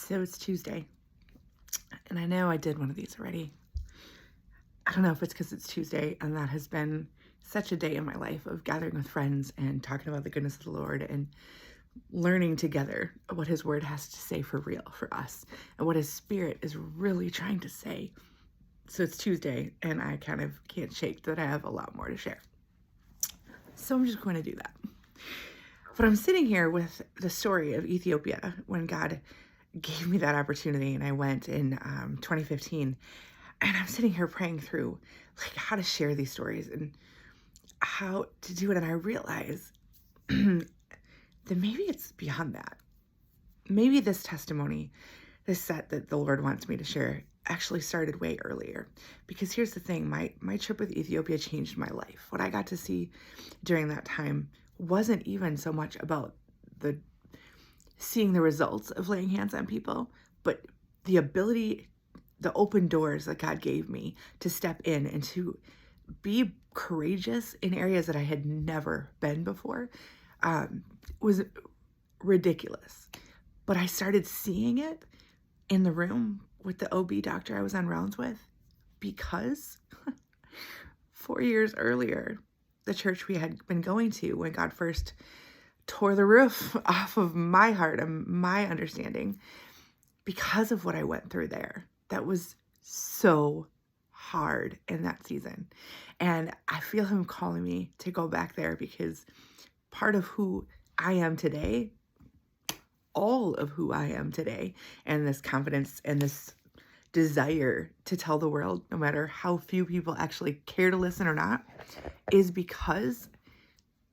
So it's Tuesday, and I know I did one of these already. I don't know if it's because it's Tuesday, and that has been such a day in my life of gathering with friends and talking about the goodness of the Lord and learning together what His Word has to say for real for us and what His Spirit is really trying to say. So it's Tuesday, and I kind of can't shake that I have a lot more to share. So I'm just going to do that. But I'm sitting here with the story of Ethiopia when God gave me that opportunity, and I went in 2015, and I'm sitting here praying through like how to share these stories and how to do it. And I realize that maybe it's beyond that. Maybe this testimony, this set that the Lord wants me to share, actually started way earlier. Because here's the thing, my trip with Ethiopia changed my life. What I got to see during that time wasn't even so much about seeing the results of laying hands on people, but the ability, the open doors that God gave me to step in and to be courageous in areas that I had never been before was ridiculous. But I started seeing it in the room with the OB doctor I was on rounds with, because 4 years earlier, the church we had been going to, when God first tore the roof off of my heart and my understanding, because of what I went through there, that was so hard in that season. And I feel Him calling me to go back there, because part of who I am today, all of who I am today, and this confidence and this desire to tell the world, no matter how few people actually care to listen or not, is because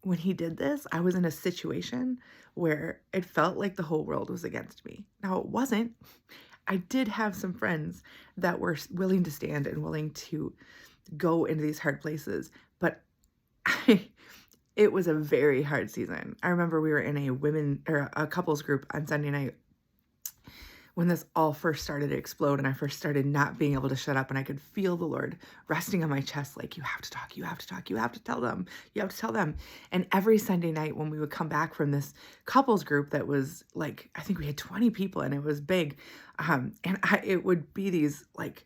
when He did this, I was in a situation where it felt like the whole world was against me. Now, it wasn't. I did have some friends that were willing to stand and willing to go into these hard places, but it was a very hard season. I remember we were in a couples group on Sunday night when this all first started to explode, and I first started not being able to shut up, and I could feel the Lord resting on my chest, like, you have to talk, you have to talk, you have to tell them, you have to tell them. And every Sunday night when we would come back from this couples group that was like, I think we had 20 people, and it was big, it would be these like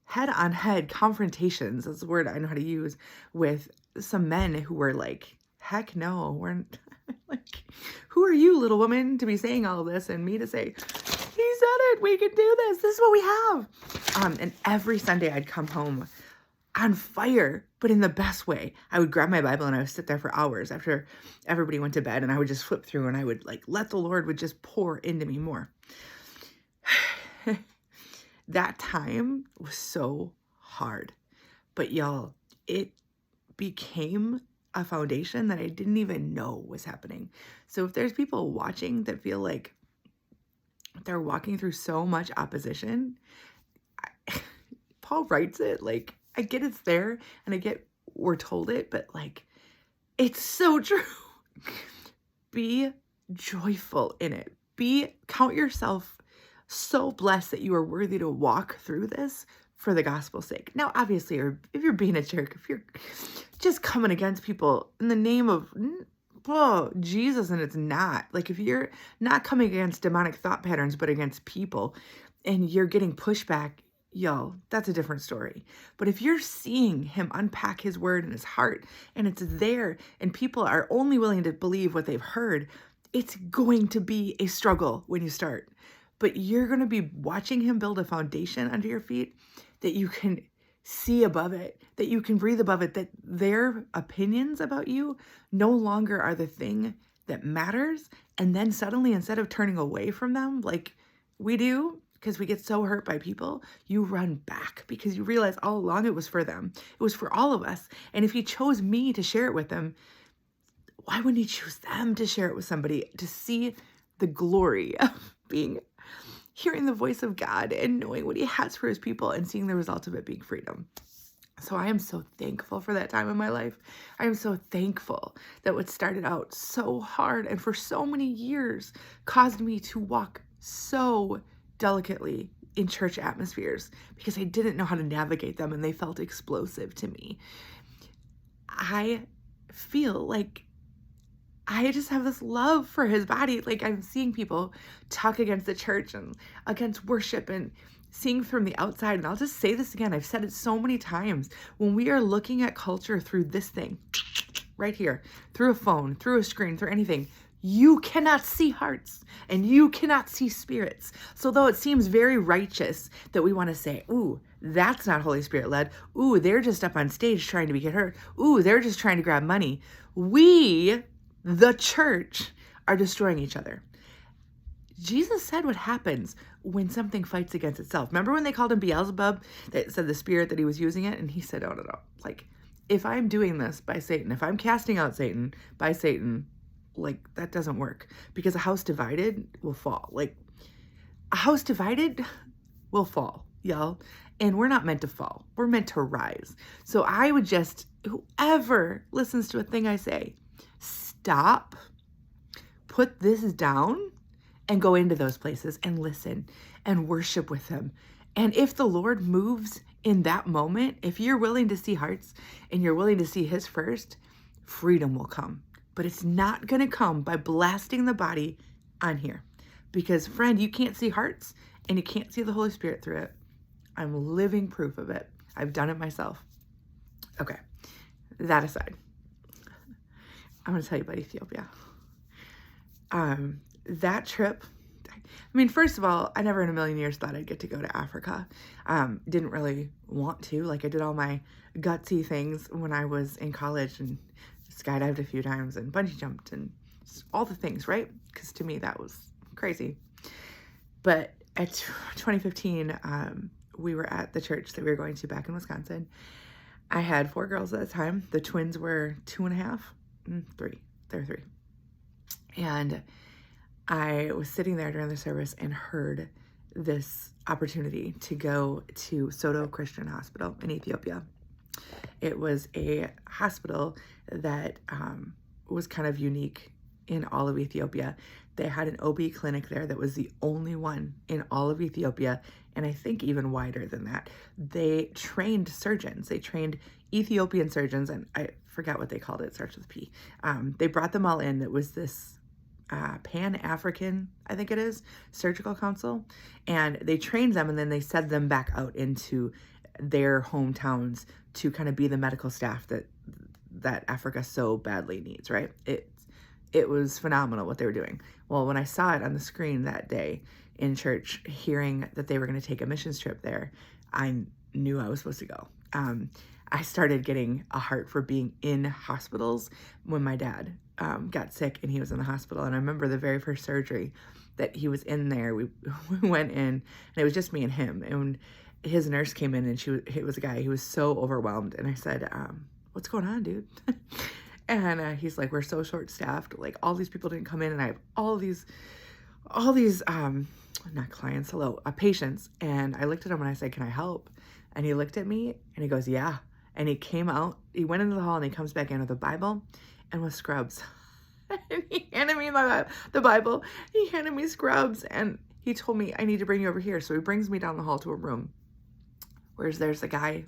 head-on-head confrontations, that's the word I know how to use, with some men who were like, heck no, we're like, who are you, little woman, to be saying all of this? And me to say, He said it, we can do this is what we have. And every Sunday I'd come home on fire, but in the best way. I would grab my Bible and I would sit there for hours after everybody went to bed, and I would just flip through, and I would like let the Lord would just pour into me more. That time was so hard, but y'all, it became a foundation that I didn't even know was happening. So if there's people watching that feel like they're walking through so much opposition, Paul writes it, like, I get it's there, and I get we're told it, but like, it's so true. Be joyful in it. Count yourself so blessed that you are worthy to walk through this for the gospel's sake. Now, obviously, if you're being a jerk, if you're just coming against people in the name of Jesus, and it's not, like, if you're not coming against demonic thought patterns, but against people, and you're getting pushback, yo, that's a different story. But if you're seeing Him unpack His word in His heart, and it's there, and people are only willing to believe what they've heard, it's going to be a struggle when you start. But you're going to be watching Him build a foundation under your feet that you can see above it, that you can breathe above it, that their opinions about you no longer are the thing that matters. And then suddenly, instead of turning away from them like we do, because we get so hurt by people, you run back because you realize all along it was for them. It was for all of us. And if He chose me to share it with them, why wouldn't He choose them to share it with somebody, to see the glory of hearing the voice of God and knowing what He has for His people and seeing the result of it being freedom? So I am so thankful for that time in my life. I am so thankful that what started out so hard and for so many years caused me to walk so delicately in church atmospheres because I didn't know how to navigate them, and they felt explosive to me. I feel like I just have this love for his body. Like, I'm seeing people talk against the church and against worship and seeing from the outside. And I'll just say this again. I've said it so many times. When we are looking at culture through this thing right here, through a phone, through a screen, through anything, you cannot see hearts and you cannot see spirits. So though it seems very righteous that we want to say, ooh, that's not Holy Spirit led. Ooh, they're just up on stage trying to get hurt. Ooh, they're just trying to grab money. We, the church, are destroying each other. Jesus said what happens when something fights against itself. Remember when they called him Beelzebub? That said the spirit that he was using it? And he said, oh, no. Like, if I'm doing this by Satan, if I'm casting out Satan by Satan, like, that doesn't work. Because a house divided will fall. Like, a house divided will fall, y'all. And we're not meant to fall. We're meant to rise. So I would just, whoever listens to a thing I say, stop, put this down, and go into those places and listen and worship with him. And if the Lord moves in that moment, if you're willing to see hearts and you're willing to see his first, freedom will come. But it's not going to come by blasting the body on here. Because, friend, you can't see hearts and you can't see the Holy Spirit through it. I'm living proof of it. I've done it myself. Okay, that aside, I'm going to tell you about Ethiopia. That trip, I mean, first of all, I never in a million years thought I'd get to go to Africa. Didn't really want to. Like, I did all my gutsy things when I was in college and skydived a few times and bungee jumped and all the things, right? Because to me, that was crazy. But at 2015, we were at the church that we were going to back in Wisconsin. I had 4 girls at the time. The twins were 2.5, 3. They were 3. And I was sitting there during the service and heard this opportunity to go to Soto Christian Hospital in Ethiopia. It was a hospital that was kind of unique in all of Ethiopia. They had an OB clinic there that was the only one in all of Ethiopia, and I think even wider than that. They trained surgeons. They trained Ethiopian surgeons, and I forgot what they called it. It starts with P. They brought them all in. It was this Pan-African, I think it is, surgical council, and they trained them, and then they sent them back out into their hometowns to kind of be the medical staff that Africa so badly needs, right? It was phenomenal what they were doing. Well, when I saw it on the screen that day in church, hearing that they were going to take a missions trip there, I knew I was supposed to go. I started getting a heart for being in hospitals when my dad got sick and he was in the hospital. And I remember the very first surgery that he was in there. We went in and it was just me and him. And his nurse came in and it was a guy. He was so overwhelmed. And I said, what's going on, dude? And he's like, we're so short-staffed. Like, all these people didn't come in, and I have all these not clients, patients. And I looked at him and I said, can I help? And he looked at me and he goes, yeah. And he came out, he went into the hall and he comes back in with a Bible and with scrubs. And he handed me the Bible. He handed me scrubs and he told me, I need to bring you over here. So he brings me down the hall to a room where there's a guy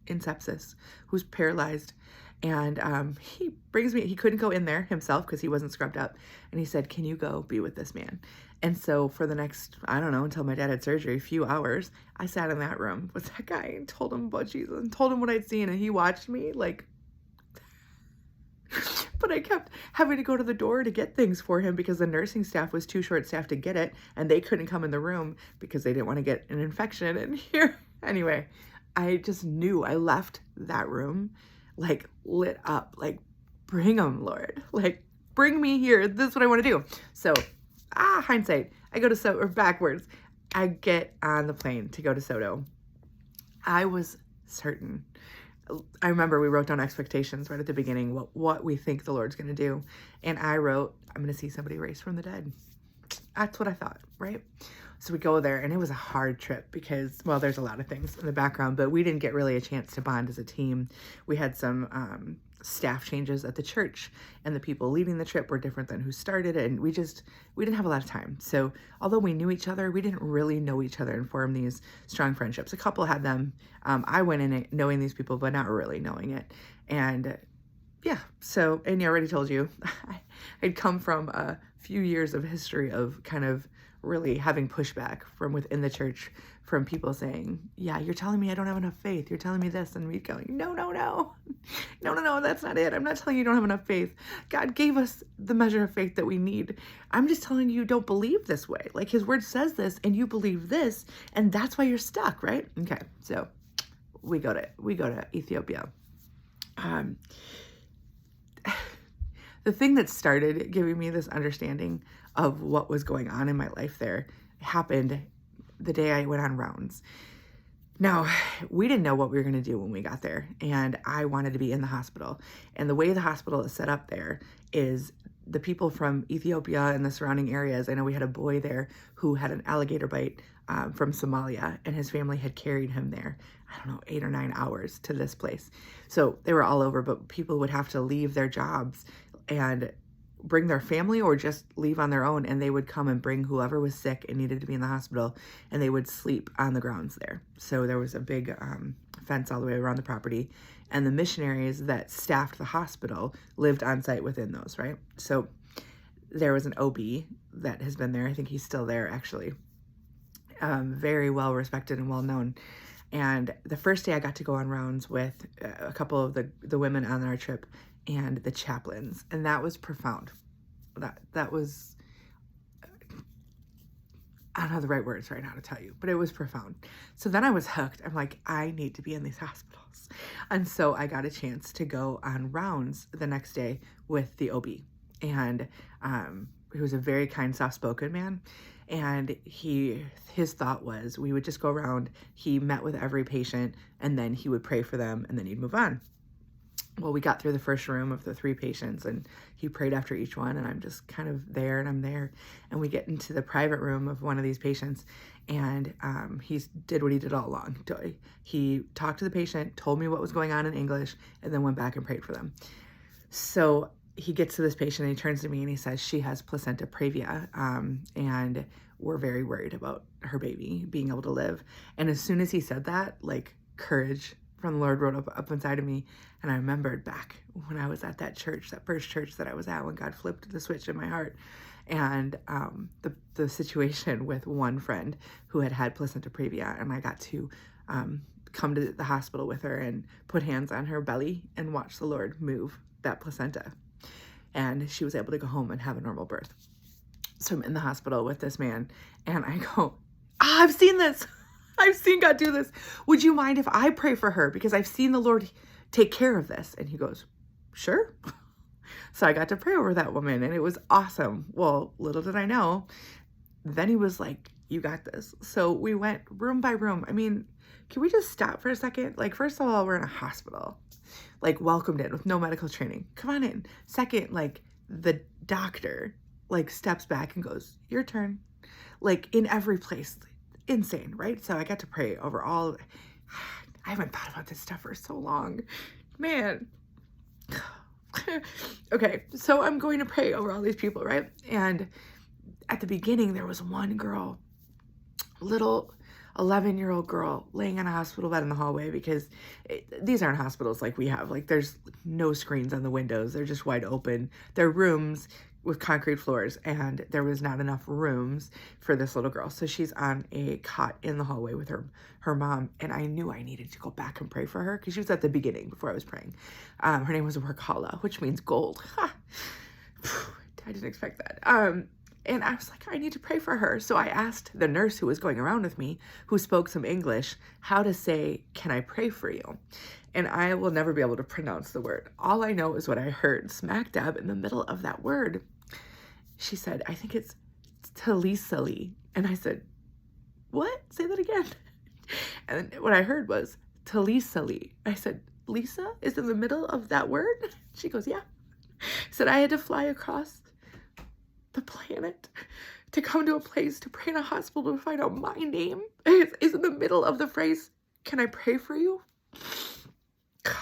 in sepsis who's paralyzed. And he brings me, he couldn't go in there himself because he wasn't scrubbed up. And he said, can you go be with this man? And so for the next, I don't know, until my dad had surgery, a few hours, I sat in that room with that guy and told him about Jesus and told him what I'd seen. And he watched me like, but I kept having to go to the door to get things for him because the nursing staff was too short-staffed to get it. And they couldn't come in the room because they didn't want to get an infection in here. Anyway, I just knew I left that room like lit up, like, bring them, Lord, like, bring me here. This is what I want to do. So, hindsight, I go to Soto, or backwards, I get on the plane to go to Soto. I was certain. I remember we wrote down expectations right at the beginning, what we think the Lord's going to do. And I wrote, I'm going to see somebody raised from the dead. That's what I thought, right? So we go there, and it was a hard trip because, well, there's a lot of things in the background, but we didn't get really a chance to bond as a team. We had some staff changes at the church, and the people leading the trip were different than who started it, and we didn't have a lot of time. So although we knew each other, we didn't really know each other and form these strong friendships. A couple had them. I went in it knowing these people, but not really knowing it. And yeah, so, and I already told you, I'd come from a few years of history of kind of really having pushback from within the church, from people saying, yeah, you're telling me I don't have enough faith. You're telling me this. And me going, no, no, no, no, no, no, that's not it. I'm not telling you don't have enough faith. God gave us the measure of faith that we need. I'm just telling you don't believe this way. Like his word says this and you believe this, and that's why you're stuck, right? Okay, so we go to Ethiopia. The thing that started giving me this understanding of what was going on in my life there happened the day I went on rounds. Now, we didn't know what we were going to do when we got there, and I wanted to be in the hospital. And the way the hospital is set up there is the people from Ethiopia and the surrounding areas. I know we had a boy there who had an alligator bite from Somalia, and his family had carried him there, I don't know, 8 or 9 hours to this place. So they were all over, but people would have to leave their jobs and bring their family or just leave on their own, and they would come and bring whoever was sick and needed to be in the hospital, and they would sleep on the grounds there. So there was a big fence all the way around the property, and the missionaries that staffed the hospital lived on site within those, right? So there was an OB that has been there. I think he's still there, actually. Very well respected and well known. And the first day I got to go on rounds with a couple of the women on our trip and the chaplains, and that was profound. That was, I don't have the right words right now to tell you, but it was profound. So then I was hooked. I'm like, I need to be in these hospitals. And so I got a chance to go on rounds the next day with the OB, and he was a very kind, soft-spoken man. And his thought was we would just go around, he met with every patient, and then he would pray for them, and then he'd move on. Well, we got through the first room of the 3 patients, and he prayed after each one, and I'm just kind of there, and I'm there. And we get into the private room of one of these patients, and he did what he did all along. He talked to the patient, told me what was going on in English, and then went back and prayed for them. So he gets to this patient, and he turns to me, and he says, she has placenta previa, and we're very worried about her baby being able to live. And as soon as he said that, like, courage from the Lord rose up inside of me. And I remembered back when I was at that church, that first church that I was at, when God flipped the switch in my heart. And the situation with one friend who had placenta previa, and I got to come to the hospital with her and put hands on her belly and watch the Lord move that placenta. And she was able to go home and have a normal birth. So I'm in the hospital with this man, and I go, I've seen this. I've seen God do this. Would you mind if I pray for her? Because I've seen the Lord take care of this. And he goes, sure. So I got to pray over that woman, and it was awesome. Well, little did I know. Then he was like, you got this. So we went room by room. I mean, can we just stop for a second? Like, first of all, we're in a hospital, like, welcomed in with no medical training. Come on in. Second, like, the doctor, like, steps back and goes, your turn. Like, in every place. Insane, right? So I got to pray over all. I haven't thought about this stuff for so long, man. Okay, so I'm going to pray over all these people, right? And at the beginning, there was one girl, little 11-year-old girl, laying on a hospital bed in the hallway, because these aren't hospitals like we have. Like, there's no screens on the windows. They're just wide open. They're rooms with concrete floors, and there was not enough rooms for this little girl. So she's on a cot in the hallway with her mom, and I knew I needed to go back and pray for her, because she was at the beginning before I was praying. Her name was Workala, which means gold. I didn't expect that. And I was like, I need to pray for her. So I asked the nurse who was going around with me, who spoke some English, how to say, can I pray for you? And I will never be able to pronounce the word. All I know is what I heard smack dab in the middle of that word. She said, I think it's Talisali. And I said, what? Say that again. And what I heard was Talisali. I said, Lisa is in the middle of that word? She goes, yeah. I said, I had to fly across the planet to come to a place to pray in a hospital to find out my name is in the middle of the phrase, can I pray for you? Gosh.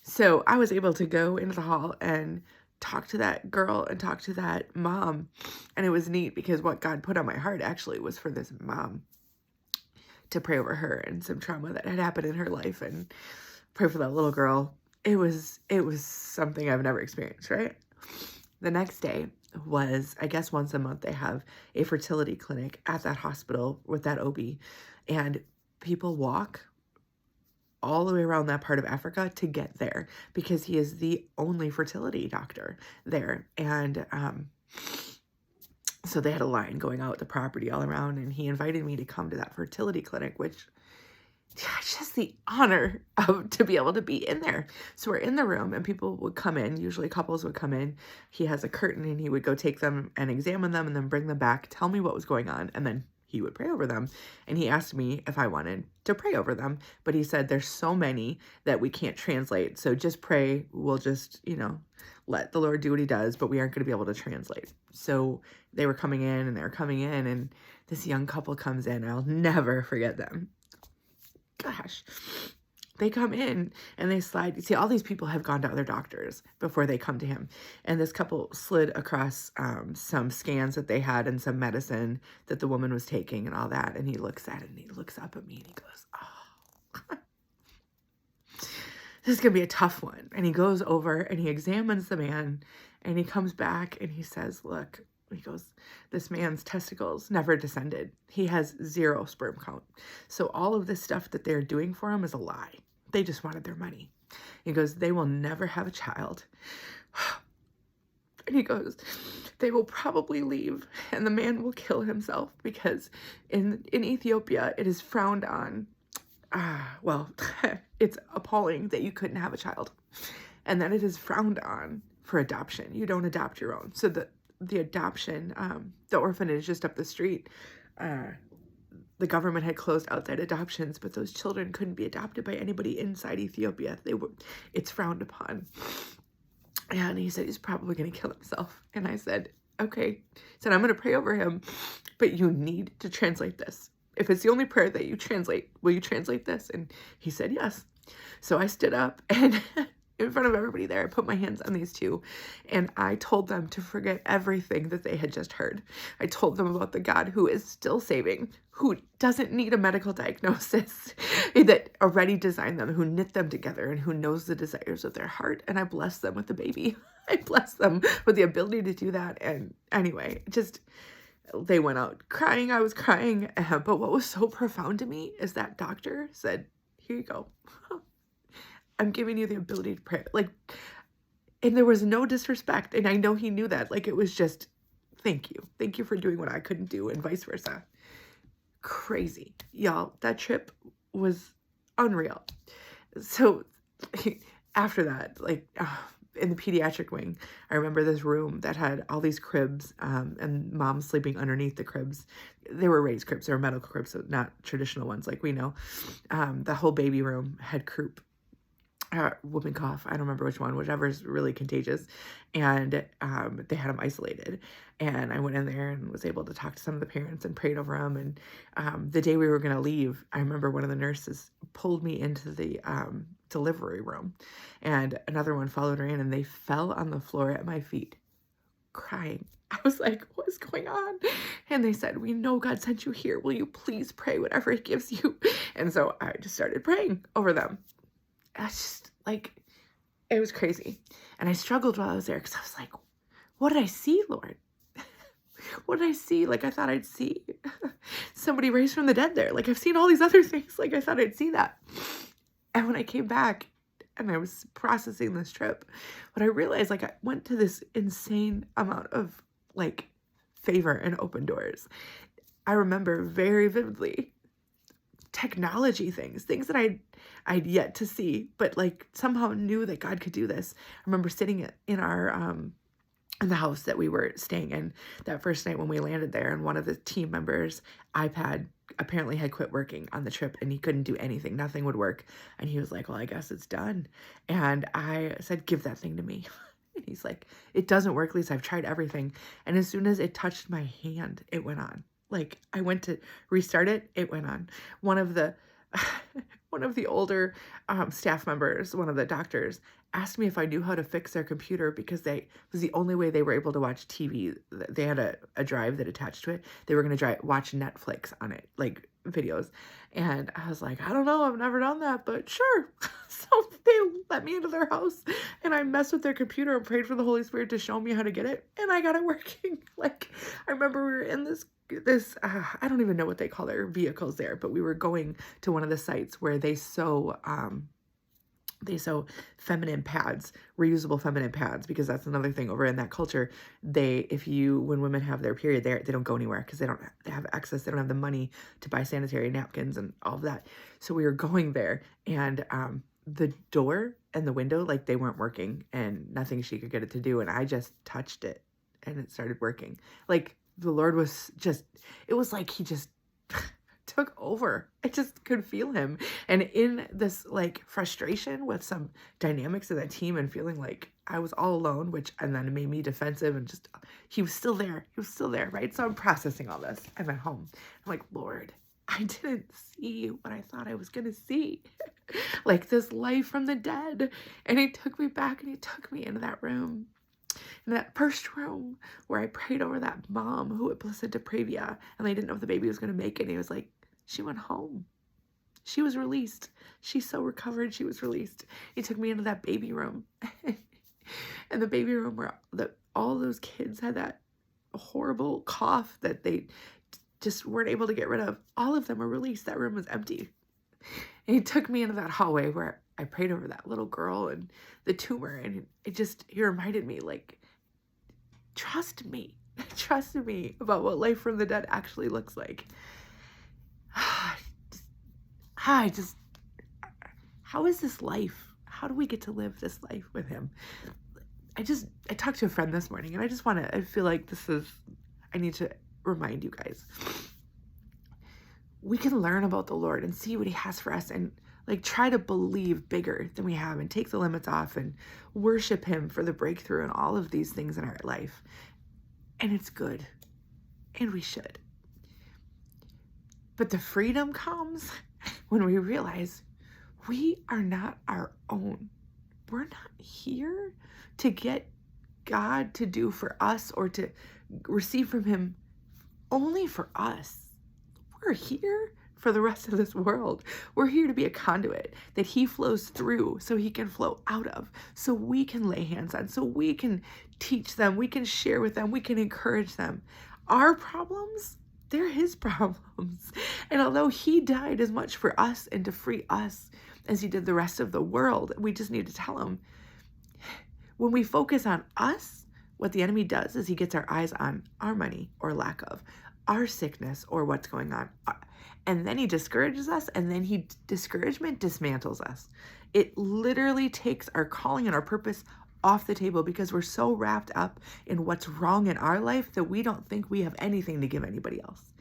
So I was able to go into the hall and talk to that girl and talk to that mom. And it was neat because what God put on my heart actually was for this mom. to pray over her and some trauma that had happened in her life and pray for that little girl. It was something I've never experienced, right? The next day was, I guess once a month they have a fertility clinic at that hospital with that OB, and people walk all the way around that part of Africa to get there because he is the only fertility doctor there. And so they had a line going out the property all around, and he invited me to come to that fertility clinic, which just the honor of to be able to be in there. So we're in the room and people would come in, usually couples would come in. He has a curtain and he would go take them and examine them and then bring them back, tell me what was going on, and then he would pray over them. And he asked me if I wanted to pray over them, but he said there's so many that we can't translate. So just pray. We'll just, let the Lord do what he does, but we aren't going to be able to translate. So they were coming in and this young couple comes in. I'll never forget them. Gosh, they come in and they slide. See, all these people have gone to other doctors before they come to him. And this couple slid across some scans that they had and some medicine that the woman was taking and all that. And he looks at it and he looks up at me and he goes, oh, this is going to be a tough one. And he goes over and he examines the man and he comes back and he says, look, he goes, this man's testicles never descended. He has 0 sperm count. So all of this stuff that they're doing for him is a lie. They just wanted their money. He goes, they will never have a child. And he goes, they will probably leave and the man will kill himself because in Ethiopia, it is frowned on. It's appalling that you couldn't have a child. And then it is frowned on for adoption. You don't adopt your own. So the adoption, the orphanage just up the street, the government had closed outside adoptions, but those children couldn't be adopted by anybody inside Ethiopia. It's frowned upon. And he said, he's probably going to kill himself. And I said, okay. He said, I'm going to pray over him, but you need to translate this. If it's the only prayer that you translate, will you translate this? And he said, yes. So I stood up and in front of everybody there, I put my hands on these two and I told them to forget everything that they had just heard. I told them about the God who is still saving, who doesn't need a medical diagnosis, that already designed them, who knit them together and who knows the desires of their heart. And I blessed them with the baby. I blessed them with the ability to do that. And anyway, they went out crying. I was crying. But what was so profound to me is that doctor said, here you go. I'm giving you the ability to pray. And there was no disrespect. And I know he knew that. It was just, thank you. Thank you for doing what I couldn't do and vice versa. Crazy. Y'all, that trip was unreal. So after that, in the pediatric wing, I remember this room that had all these cribs and mom sleeping underneath the cribs. They were raised cribs. They were medical cribs, so not traditional ones like we know. The whole baby room had croup. Whooping cough, I don't remember which one, whichever is really contagious, and they had them isolated, and I went in there and was able to talk to some of the parents and prayed over them, and the day we were going to leave, I remember one of the nurses pulled me into the delivery room, and another one followed her in, and they fell on the floor at my feet, crying. I was like, what is going on? And they said, we know God sent you here. Will you please pray whatever he gives you? And so I just started praying over them. That's just it was crazy. And I struggled while I was there because I was like, what did I see, Lord? What did I see? I thought I'd see somebody raised from the dead there. I've seen all these other things. I thought I'd see that. And when I came back and I was processing this trip, what I realized, I went to this insane amount of favor and open doors. I remember very vividly technology things that I'd yet to see, but somehow knew that God could do this. I remember sitting in our in the house that we were staying in that first night when we landed there, and one of the team members' iPad apparently had quit working on the trip and he couldn't do anything. Nothing would work. And he was like, well, I guess it's done. And I said, give that thing to me. And he's like, it doesn't work, Lisa. I've tried everything. And as soon as it touched my hand, it went on. I went to restart it, it went on. One of the older staff members, one of the doctors, asked me if I knew how to fix their computer because it was the only way they were able to watch TV. They had a drive that attached to it. They were going to watch Netflix on it, videos. And I was like, I don't know, I've never done that, but sure. So they let me into their house and I messed with their computer and prayed for the Holy Spirit to show me how to get it. And I got it working. Like, I remember we were in this, I don't even know what they call their vehicles there, but we were going to one of the sites where they sew feminine pads, reusable feminine pads, because that's another thing over in that culture. When women have their period, they don't go anywhere because they have access. They don't have the money to buy sanitary napkins and all of that. So we were going there, and the door and the window, like, they weren't working, and nothing she could get it to do. And I just touched it, and it started working. Like, the Lord was just, it was like he just took over. I just could feel him. And in this, like, frustration with some dynamics of that team and feeling like I was all alone, and then it made me defensive, and just, he was still there. He was still there, right? So I'm processing all this. I'm at home. I'm like, Lord, I didn't see what I thought I was going to see. Like this life from the dead. And he took me back, and he took me into that room. In that first room where I prayed over that mom who had placenta previa, and they didn't know if the baby was going to make it. And he was like, she went home. She was released. She's so recovered. She was released. He took me into that baby room. And the baby room where all those kids had that horrible cough that they just weren't able to get rid of. All of them were released. That room was empty. And he took me into that hallway where I prayed over that little girl and the tumor. And he reminded me, like, trust me. Trust me about what life from the dead actually looks like. How is this life? How do we get to live this life with him? I talked to a friend this morning, and I feel like I need to remind you guys. We can learn about the Lord and see what he has for us, and, like, try to believe bigger than we have, and take the limits off, and worship him for the breakthrough and all of these things in our life. And it's good, and we should. But the freedom comes when we realize we are not our own. We're not here to get God to do for us or to receive from him only for us. We're here for the rest of this world. We're here to be a conduit that he flows through so he can flow out of, so we can lay hands on, so we can teach them, we can share with them, we can encourage them. Our problems, they're his problems. And although he died as much for us and to free us as he did the rest of the world, we just need to tell him, when we focus on us, what the enemy does is he gets our eyes on our money or lack of, our sickness or what's going on. And then he discourages us, and then discouragement dismantles us. It literally takes our calling and our purpose off the table because we're so wrapped up in what's wrong in our life that we don't think we have anything to give anybody else.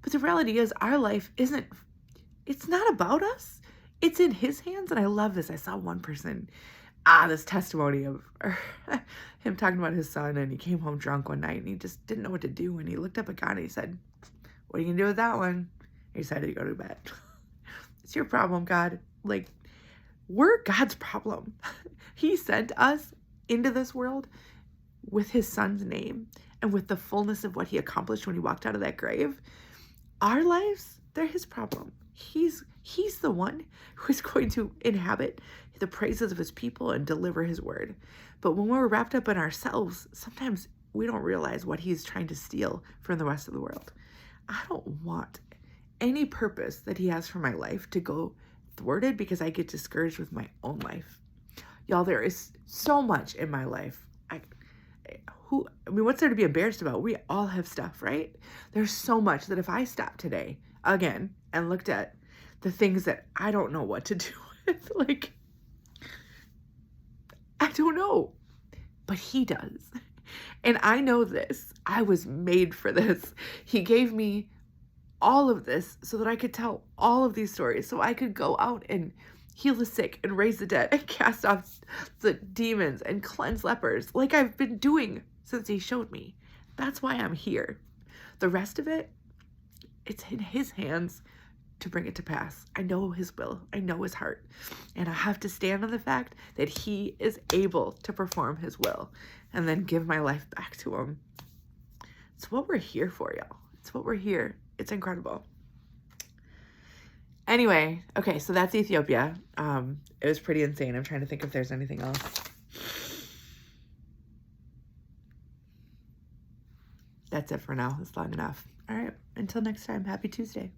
But the reality is our life it's not about us. It's in his hands. And I love this. I saw one person, this testimony of him talking about his son, and he came home drunk one night and he just didn't know what to do. And he looked up at God and he said, what are you going to do with that one? And he decided to go to bed. It's your problem, God. Like, we're God's problem. He sent us into this world with his son's name and with the fullness of what he accomplished when he walked out of that grave. Our lives, they're his problem. He's the one who is going to inhabit the praises of his people and deliver his word. But when we're wrapped up in ourselves, sometimes we don't realize what he's trying to steal from the rest of the world. I don't want any purpose that he has for my life to go thwarted because I get discouraged with my own life. Y'all, there is so much in my life. What's there to be embarrassed about? We all have stuff, right? There's so much that if I stopped today again and looked at the things that I don't know what to do with, like, I don't know, but he does. And I know this. I was made for this. He gave me all of this so that I could tell all of these stories, so I could go out and heal the sick and raise the dead and cast off the demons and cleanse lepers like I've been doing since he showed me. That's why I'm here. The rest of it, it's in his hands to bring it to pass. I know his will. I know his heart. And I have to stand on the fact that he is able to perform his will and then give my life back to him. It's what we're here for, y'all. It's what we're here. It's incredible. Anyway, okay, so that's Ethiopia. It was pretty insane. I'm trying to think if there's anything else. That's it for now. It's long enough. All right, until next time, happy Tuesday.